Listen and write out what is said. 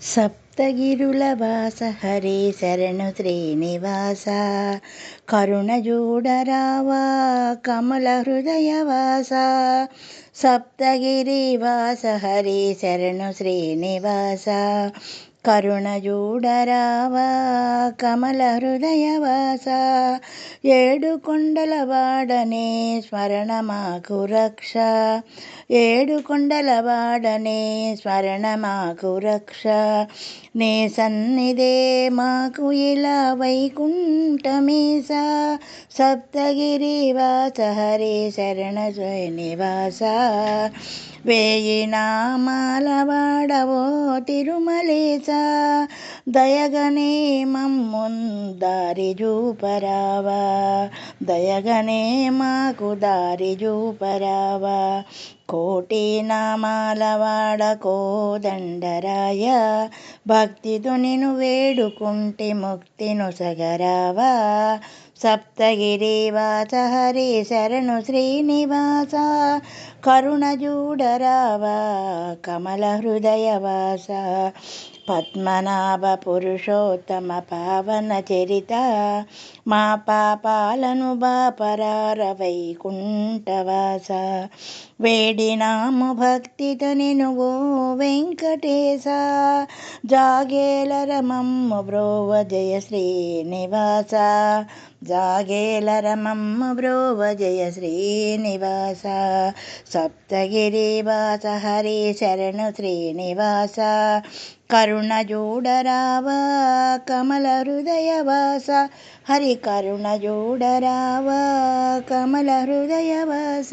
సప్తగిరులవాస హరే శరణు శ్రీనివాస కరుణజూడరావా కమల హృదయవాస సప్తగిరివాస హరే శరణు శ్రీనివాస కరుణజూడరావా కమల హృదయవాస ఏడు కొండల వాడనే స్మరణ మాకు రక్ష ఏడు కొండల వాడనే స్మరణ మాకు రక్ష నే సన్నిధే మాకు ఇలా వైకుంఠమీస సప్తగిరివాస హరే శరణ శ్రీనివాస వేయి నామాల వాడవో తిరుమలేశ దయగనే మమ్మున్ దారి చూపరావా దయగనే మాకు దారి చూపరావా కోటి నామాల వాడ కోదండరాయ భక్తితో నిన్ను వేడుకుంటే ముక్తి నొసగరావా సప్తగిరివాస హరే శరణు శ్రీనివాస కరుణజూడరావా కమల హృదయవాస పద్మనాభ పురుషోత్తమ పావన చరిత మా పాపాలను బాపరార వైకుంఠవాస వేడినాము భక్తితో నిన్ను ఓ వెంకటేశ జాగేలర మమ్ము బ్రోవ జయ శ్రీనివాస జాగేలర మమ్ము బ్రోవ జయ శ్రీనివాస సప్తగిరివాస హరే శరణు శ్రీనివాస కరుణజూడరావా కమల హృదయవాస హరి కరుణజూడరావా కమల హృదయవాస.